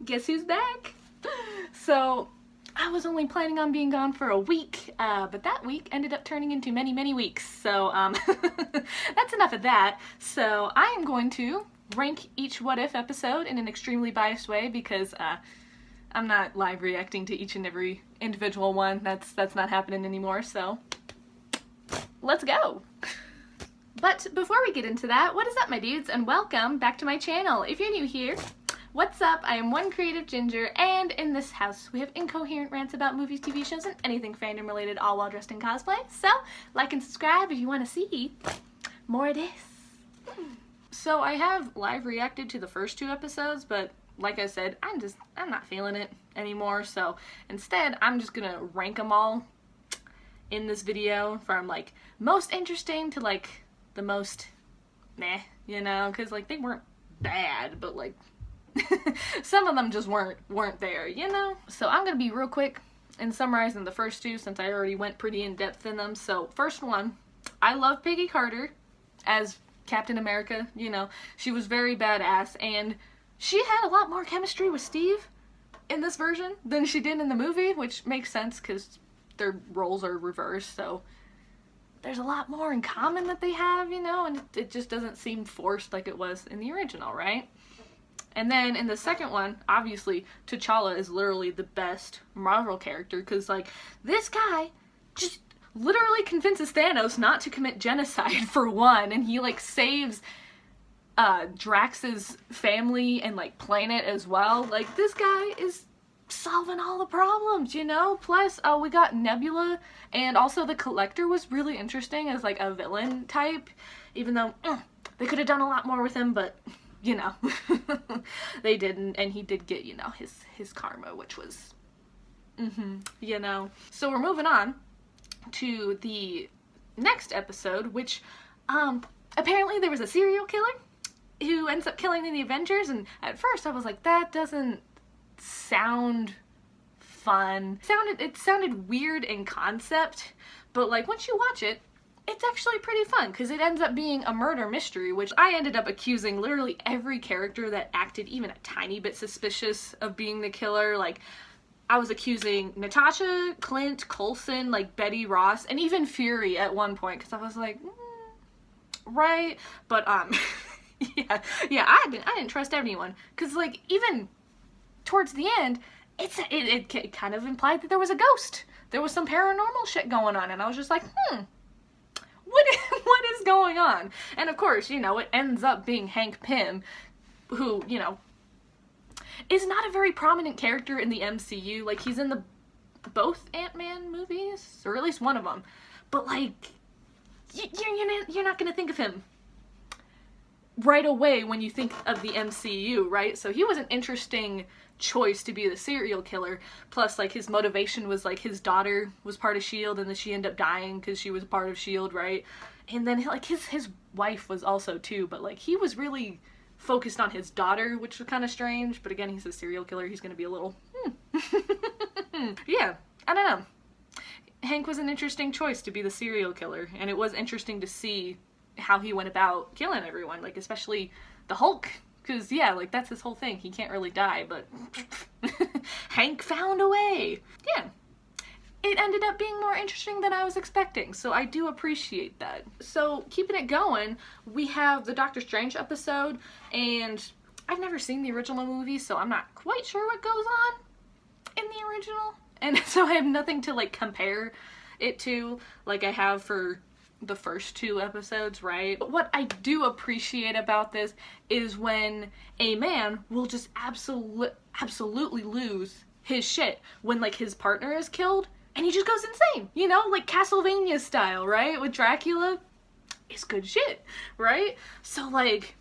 Guess who's back? So, I was only planning on being gone for a week, but that week ended up turning into many, many weeks. So, that's enough of that. So, I am going to rank each What If episode in an extremely biased way because, I'm not live reacting to each and every individual one. That's not happening anymore, so let's go! But before we get into that, what is up, my dudes, and welcome back to my channel. If you're new here, what's up? I am One Creative Ginger, and in this house we have incoherent rants about movies, TV shows, and anything fandom related, all while dressed in cosplay. So, like and subscribe if you want to see more of this. So I have live reacted to the first two episodes, but like I said, I'm not feeling it anymore, so instead I'm just gonna rank them all in this video from like most interesting to like the most meh, you know, because like they weren't bad, but like some of them just weren't there, you know? So I'm gonna be real quick in summarizing the first two since I already went pretty in depth in them. So first one, I love Peggy Carter as Captain America, you know, she was very badass, and she had a lot more chemistry with Steve in this version than she did in the movie, which makes sense because their roles are reversed, so there's a lot more in common that they have, you know, and it just doesn't seem forced like it was in the original, right? And then in the second one, obviously, T'Challa is literally the best Marvel character because, like, this guy just literally convinces Thanos not to commit genocide for one, and he, like, saves Drax's family and like planet as well. Like, this guy is solving all the problems, you know? Plus, we got Nebula, and also the Collector was really interesting as like a villain type, even though they could have done a lot more with him, but you know, they didn't, and he did get, you know, his karma, which was, you know. So we're moving on to the next episode, which apparently there was a serial killer who ends up killing the Avengers, and at first I was like, that doesn't sound fun. It sounded weird in concept, but like once you watch it, it's actually pretty fun because it ends up being a murder mystery, which I ended up accusing literally every character that acted even a tiny bit suspicious of being the killer. Like, I was accusing Natasha, Clint, Coulson, like Betty Ross, and even Fury at one point because I was like, right, but yeah, I didn't trust anyone, because like even towards the end, it kind of implied that there was a ghost, there was some paranormal shit going on, and I was just like, what is going on? And of course, you know, it ends up being Hank Pym, who, you know, is not a very prominent character in the MCU. Like, he's in both Ant-Man movies, or at least one of them, but like you're not gonna think of him right away when you think of the MCU, right? So he was an interesting choice to be the serial killer. Plus, like, his motivation was like his daughter was part of S.H.I.E.L.D. and then she ended up dying because she was part of S.H.I.E.L.D., right? And then like his wife was also too, but like he was really focused on his daughter, which was kind of strange. But again, he's a serial killer, he's gonna be a little yeah, I don't know. Hank was an interesting choice to be the serial killer, and it was interesting to see how he went about killing everyone, like especially the Hulk, because yeah, like that's his whole thing, he can't really die, but Hank found a way. Yeah, it ended up being more interesting than I was expecting, so I do appreciate that. So keeping it going, we have the Doctor Strange episode, and I've never seen the original movie, so I'm not quite sure what goes on in the original, and so I have nothing to like compare it to like I have for the first two episodes, right? But what I do appreciate about this is when a man will just absolutely lose his shit when like his partner is killed and he just goes insane, you know, like Castlevania style, right? With Dracula, it's good shit, right? So like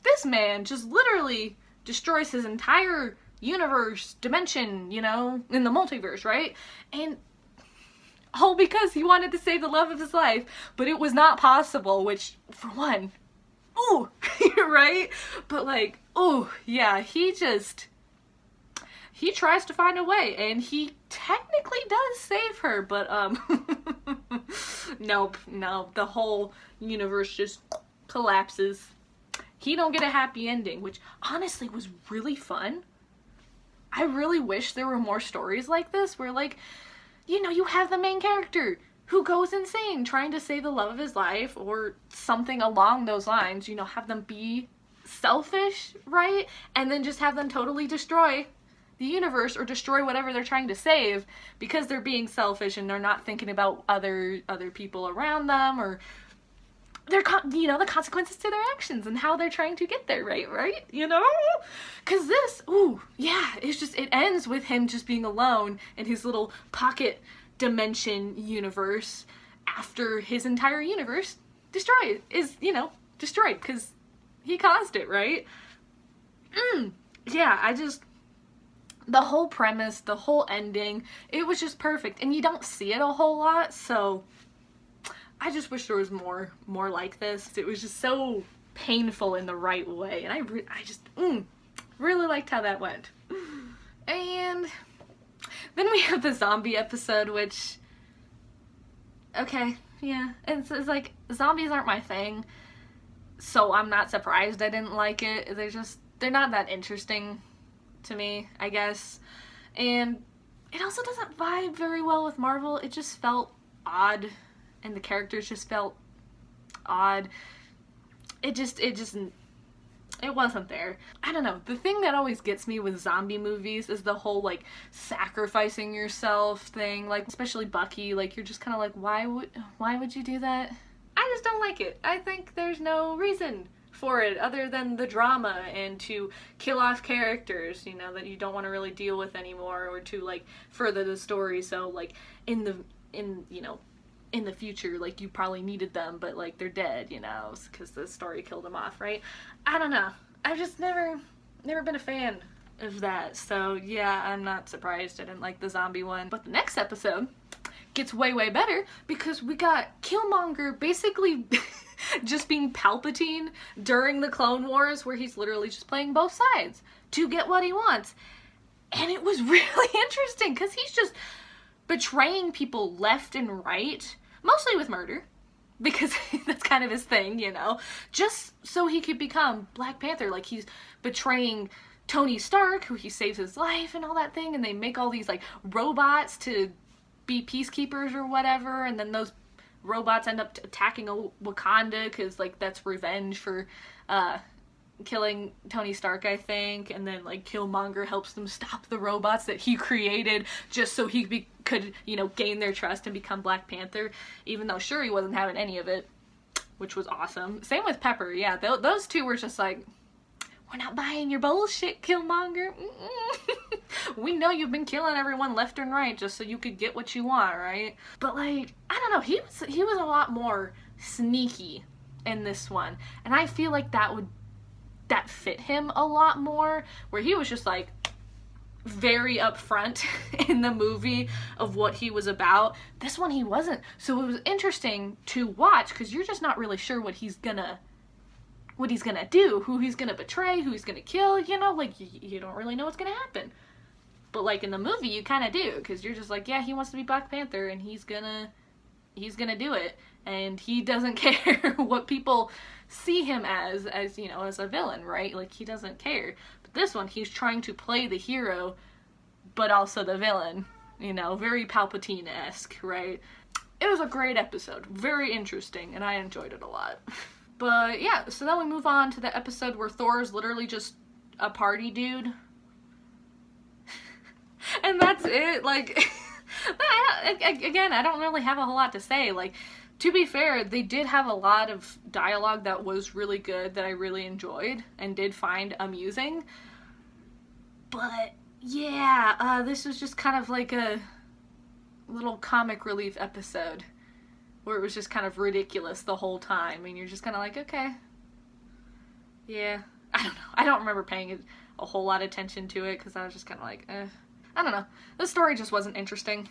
this man just literally destroys his entire universe, dimension, you know, in the multiverse, right? And all because he wanted to save the love of his life, but it was not possible, which, for one, ooh, right? But like, ooh, yeah, he tries to find a way, and he technically does save her, but, nope, no, the whole universe just collapses. He don't get a happy ending, which honestly was really fun. I really wish there were more stories like this where, like, you know, you have the main character who goes insane trying to save the love of his life or something along those lines, you know, have them be selfish, right? And then just have them totally destroy the universe or destroy whatever they're trying to save because they're being selfish and they're not thinking about other people around them or their, you know, the consequences to their actions and how they're trying to get there, right? You know? Because this, ooh, yeah, it's just, it ends with him just being alone in his little pocket dimension universe after his entire universe destroyed, destroyed because he caused it, right? Yeah, the whole premise, the whole ending, it was just perfect. And you don't see it a whole lot, so I just wish there was more like this. It was just so painful in the right way. And I just really liked how that went. And then we have the zombie episode, which, okay, yeah. It's like, zombies aren't my thing, so I'm not surprised I didn't like it. They're not that interesting to me, I guess. And it also doesn't vibe very well with Marvel. It just felt odd, and the characters just felt odd. It wasn't there. I don't know. The thing that always gets me with zombie movies is the whole, like, sacrificing yourself thing. Like, especially Bucky. Like, you're just kind of like, why would you do that? I just don't like it. I think there's no reason for it other than the drama and to kill off characters, you know, that you don't want to really deal with anymore, or to, like, further the story. So, like, in the future, like, you probably needed them, but, like, they're dead, you know, because the story killed them off, right? I don't know. I've just never been a fan of that. So, yeah, I'm not surprised I didn't like the zombie one. But the next episode gets way better because we got Killmonger basically just being Palpatine during the Clone Wars, where he's literally just playing both sides to get what he wants. And it was really interesting because he's just betraying people left and right, mostly with murder, because that's kind of his thing, you know, just so he could become Black Panther. Like, he's betraying Tony Stark, who he saves his life and all that thing, and they make all these, like, robots to be peacekeepers or whatever, and then those robots end up attacking Wakanda because, like, that's revenge for killing Tony Stark, I think. And then, like, Killmonger helps them stop the robots that he created just so he could, you know, gain their trust and become Black Panther, even though sure he wasn't having any of it, which was awesome. Same with Pepper. Yeah, those two were just like, we're not buying your bullshit, Killmonger. We know you've been killing everyone left and right just so you could get what you want, right? But, like, I don't know, he was a lot more sneaky in this one, and I feel like that fit him a lot more, where he was just, like, very upfront in the movie of what he was about. This one he wasn't. So it was interesting to watch because you're just not really sure what he's gonna do, who he's gonna betray, who he's gonna kill, you know, like, you don't really know what's gonna happen. But, like, in the movie you kind of do, because you're just like, yeah, he wants to be Black Panther and he's gonna do it, and he doesn't care what people see him as, you know, as a villain, right? Like, he doesn't care. But this one, he's trying to play the hero, but also the villain, you know, very Palpatine-esque, right? It was a great episode, very interesting, and I enjoyed it a lot. But yeah, so then we move on to the episode where Thor's literally just a party dude. And that's it. Like, again, I don't really have a whole lot to say. Like, to be fair, they did have a lot of dialogue that was really good, that I really enjoyed and did find amusing. But yeah, this was just kind of like a little comic relief episode where it was just kind of ridiculous the whole time, and you're just kind of like, okay, yeah, I don't know. I don't remember paying a whole lot of attention to it because I was just kind of like, I don't know. The story just wasn't interesting.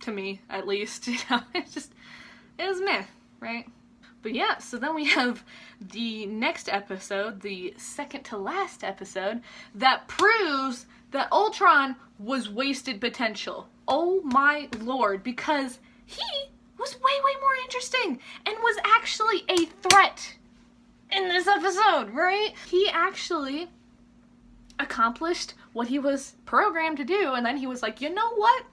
To me, at least, you know, it was meh, right? But yeah, so then we have the next episode, the second to last episode, that proves that Ultron was wasted potential. Oh my lord, because he was way more interesting and was actually a threat in this episode, right? He actually accomplished what he was programmed to do, and then he was like, you know what?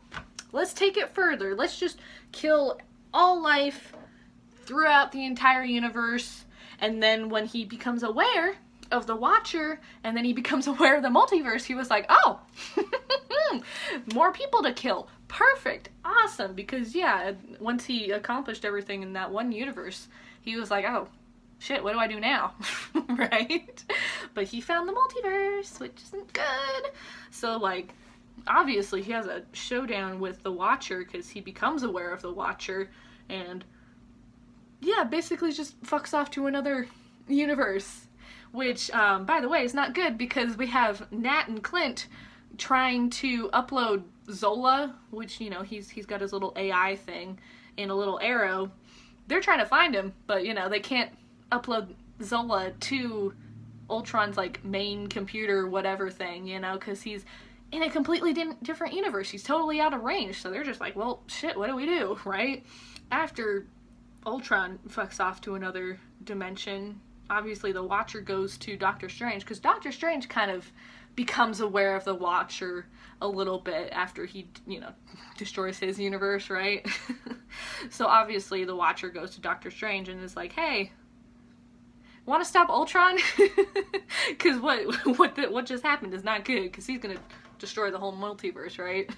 Let's take it further. Let's just kill all life throughout the entire universe. And then when he becomes aware of the Watcher, and then he becomes aware of the multiverse, he was like, oh, more people to kill. Perfect. Awesome. Because, yeah, once he accomplished everything in that one universe, he was like, oh, shit, what do I do now? Right? But he found the multiverse, which isn't good. So, like, obviously he has a showdown with the Watcher because he becomes aware of the Watcher, and yeah, basically just fucks off to another universe, which, by the way, is not good because we have Nat and Clint trying to upload Zola, which, you know, he's got his little AI thing in a little arrow. They're trying to find him, but, you know, they can't upload Zola to Ultron's, like, main computer whatever thing, you know, because he's in a completely different universe. He's totally out of range, so they're just like, well, shit, what do we do, right? After Ultron fucks off to another dimension, obviously the Watcher goes to Doctor Strange, because Doctor Strange kind of becomes aware of the Watcher a little bit after he, you know, destroys his universe, right? So obviously the Watcher goes to Doctor Strange and is like, hey, want to stop Ultron? Because what just happened is not good, because he's gonna destroy the whole multiverse, right?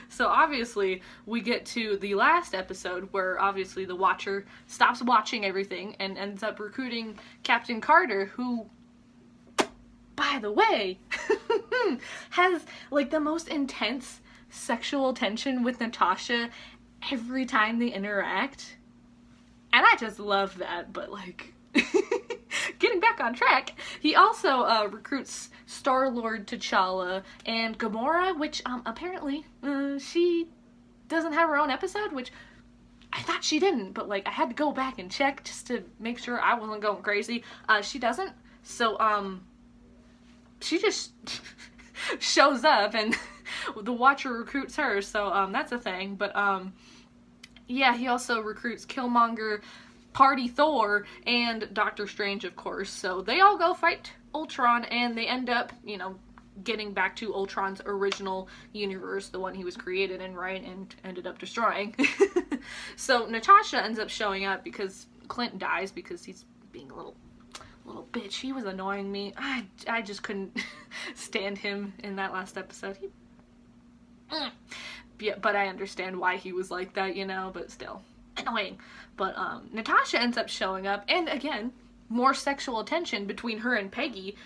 So obviously we get to the last episode where obviously the Watcher stops watching everything and ends up recruiting Captain Carter, who, by the way, has like the most intense sexual tension with Natasha every time they interact. And I just love that, but like, getting back on track, he also recruits Star-Lord, T'Challa, and Gamora, which apparently she doesn't have her own episode, which I thought she didn't, but like I had to go back and check just to make sure I wasn't going crazy. She doesn't, so she just shows up and the Watcher recruits her, so that's a thing. But yeah, he also recruits Killmonger, Party Thor, and Doctor Strange, of course. So they all go fight Ultron, and they end up, you know, getting back to Ultron's original universe, the one he was created in, right, and ended up destroying. So Natasha ends up showing up because Clint dies because he's being a little bitch. He was annoying me. I just couldn't stand him in that last episode. Yeah, but I understand why he was like that, you know, but still annoying. But Natasha ends up showing up, and again, more sexual tension between her and Peggy.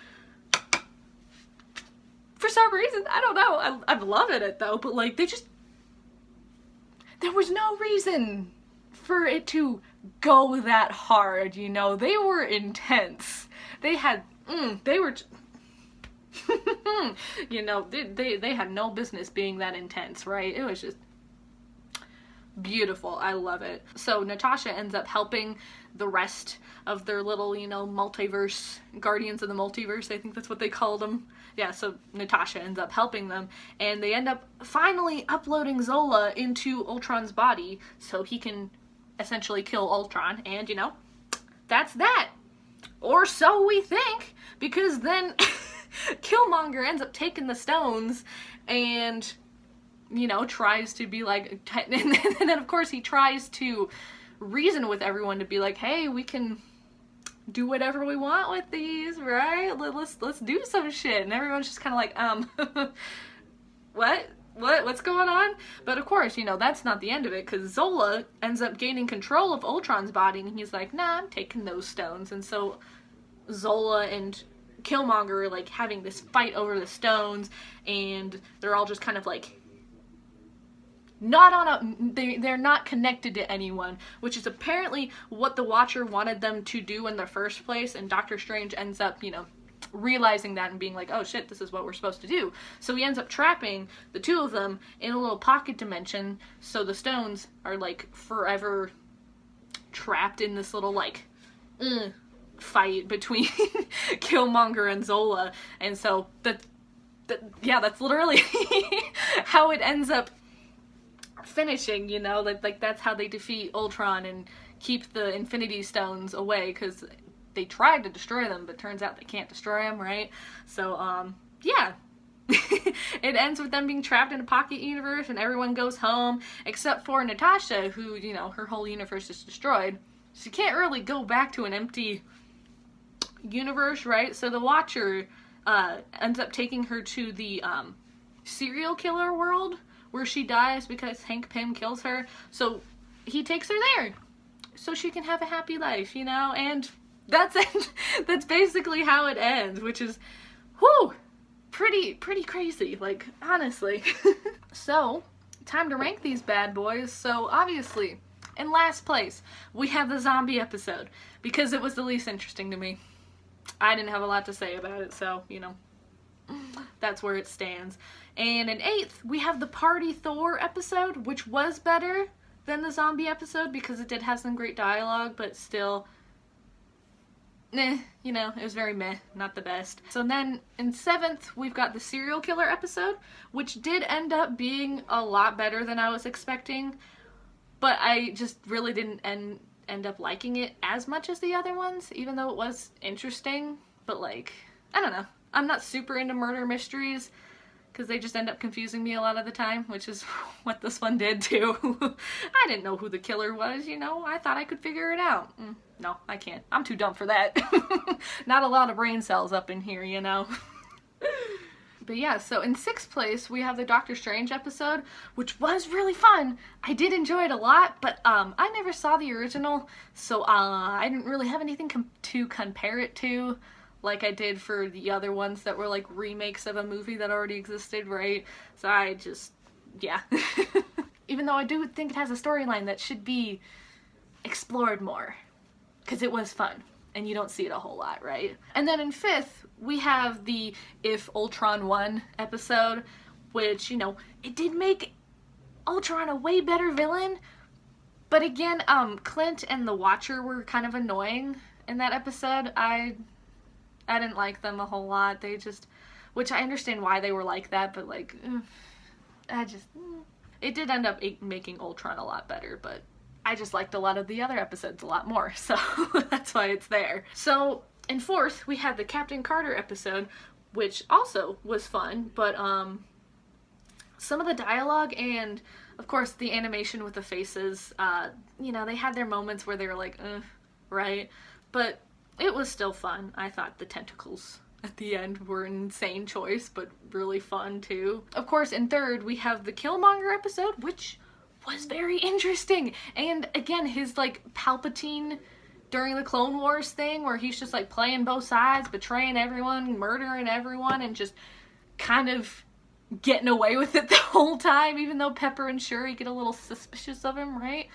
For some reason, I don't know, I'm loving it though, but like, there was no reason for it to go that hard, you know. They were intense. They had, they were, you know, they had no business being that intense, right? It was just beautiful. I love it. So Natasha ends up helping the rest of their little, you know, multiverse, Guardians of the Multiverse, I think that's what they called them. Yeah, so Natasha ends up helping them, and they end up finally uploading Zola into Ultron's body so he can essentially kill Ultron, and, you know, that's that. Or so we think, because then Killmonger ends up taking the stones and, you know, tries to be like, and then of course he tries to reason with everyone to be like, hey, we can do whatever we want with these, right? Let's do some shit. And everyone's just kind of like, what's going on? But of course, you know, that's not the end of it, because Zola ends up gaining control of Ultron's body, and he's like, nah, I'm taking those stones. And so Zola and Killmonger are like having this fight over the stones, and they're all just kind of like they're not connected to anyone, which is apparently what the Watcher wanted them to do in the first place, and Doctor Strange ends up, you know, realizing that and being like, oh shit, this is what we're supposed to do. So he ends up trapping the two of them in a little pocket dimension, so the stones are like forever trapped in this little like fight between Killmonger and Zola. And so yeah, that's literally how it ends up finishing, you know, like that's how they defeat Ultron and keep the Infinity Stones away, because they tried to destroy them, but turns out they can't destroy them, right? So, yeah. It ends with them being trapped in a pocket universe and everyone goes home except for Natasha, who, you know, her whole universe is destroyed. She can't really go back to an empty universe, right? So the Watcher ends up taking her to the serial killer world where she dies because Hank Pym kills her. So he takes her there so she can have a happy life, you know? And that's it. That's basically how it ends, which is, whew, pretty crazy, like, honestly. So, time to rank these bad boys. So, obviously, in last place, we have the zombie episode, because it was the least interesting to me. I didn't have a lot to say about it, so, you know, that's where it stands. And in 8th, we have the Party Thor episode, which was better than the zombie episode, because it did have some great dialogue, but still, you know, it was very meh, not the best. So then in 7th, we've got the serial killer episode, which did end up being a lot better than I was expecting, but I just really didn't end up liking it as much as the other ones, even though it was interesting. But like, I don't know. I'm not super into murder mysteries, because they just end up confusing me a lot of the time, which is what this one did too. I didn't know who the killer was, you know, I thought I could figure it out. No, I can't. I'm too dumb for that. Not a lot of brain cells up in here, you know. But yeah, so in 6th place, we have the Doctor Strange episode, which was really fun. I did enjoy it a lot, but I never saw the original, so I didn't really have anything to compare it to, like I did for the other ones that were like remakes of a movie that already existed, right? So I just, yeah. Even though I do think it has a storyline that should be explored more, because it was fun, and you don't see it a whole lot, right? And then in 5th, we have the If Ultron Won episode, which, you know, it did make Ultron a way better villain, but again, Clint and the Watcher were kind of annoying in that episode. I didn't like them a whole lot. They just, which I understand why they were like that, but like, it did end up making Ultron a lot better, but I just liked a lot of the other episodes a lot more, so that's why it's there. So in 4th, we had the Captain Carter episode, which also was fun, but some of the dialogue and, of course, the animation with the faces, you know, they had their moments where they were like, right? But it was still fun. I thought the tentacles at the end were an insane choice, but really fun too. Of course, in 3rd, we have the Killmonger episode, which was very interesting. And again, his like Palpatine during the Clone Wars thing, where he's just like playing both sides, betraying everyone, murdering everyone, and just kind of getting away with it the whole time, even though Pepper and Shuri get a little suspicious of him, right?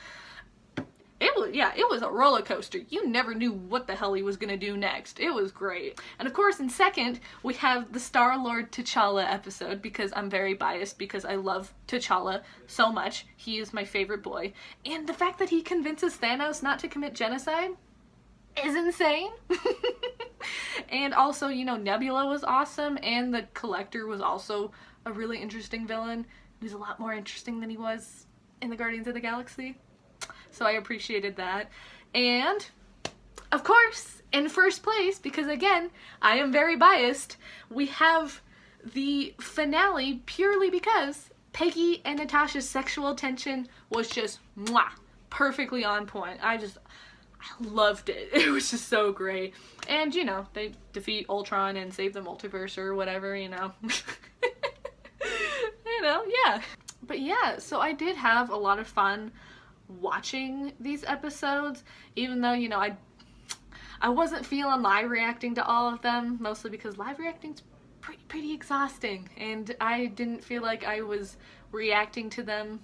It was a roller coaster. You never knew what the hell he was gonna do next. It was great. And of course, in 2nd, we have the Star-Lord T'Challa episode, because I'm very biased because I love T'Challa so much. He is my favorite boy. And the fact that he convinces Thanos not to commit genocide is insane. And also, you know, Nebula was awesome, and the Collector was also a really interesting villain. He was a lot more interesting than he was in the Guardians of the Galaxy. So I appreciated that. And, of course, in 1st place, because again, I am very biased, we have the finale purely because Peggy and Natasha's sexual tension was just, mwah, perfectly on point. I loved it. It was just so great. And, you know, they defeat Ultron and save the multiverse or whatever, you know. You know, yeah. But yeah, so I did have a lot of fun watching these episodes, even though, you know, I wasn't feeling live reacting to all of them, mostly because live reacting's pretty exhausting, and I didn't feel like I was reacting to them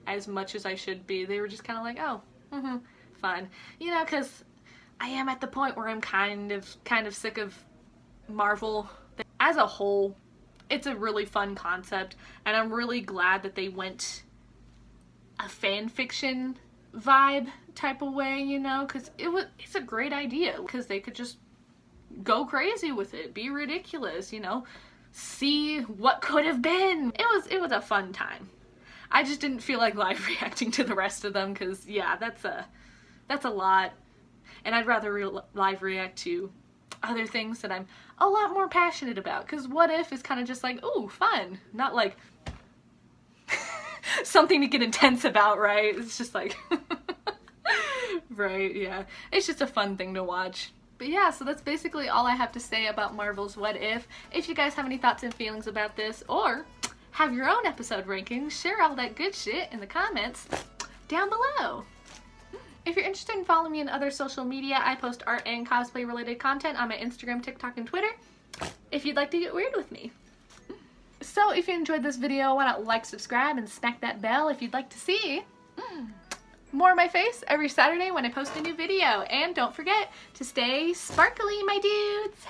as much as I should be. They were just kind of like, oh, fun. You know, because I am at the point where I'm kind of sick of Marvel. As a whole, it's a really fun concept, and I'm really glad that they went a fan fiction vibe type of way, you know, because it's a great idea, because they could just go crazy with it, be ridiculous, you know, see what could have been. It was a fun time. I just didn't feel like live reacting to the rest of them, because yeah, that's a lot. and I'd rather live react to other things that I'm a lot more passionate about, because What If is kind of just like, ooh, fun, not like something to get intense about, right? It's just like right, yeah, it's just a fun thing to watch. But yeah, so that's basically all I have to say about Marvel's What If. If you guys have any thoughts and feelings about this, or have your own episode rankings, share all that good shit in the comments down below. If you're interested in following me on other social media, I post art and cosplay related content on my Instagram, TikTok, and Twitter, if you'd like to get weird with me. So if you enjoyed this video, why not like, subscribe, and smack that bell if you'd like to see more of my face every Saturday when I post a new video. And don't forget to stay sparkly, my dudes!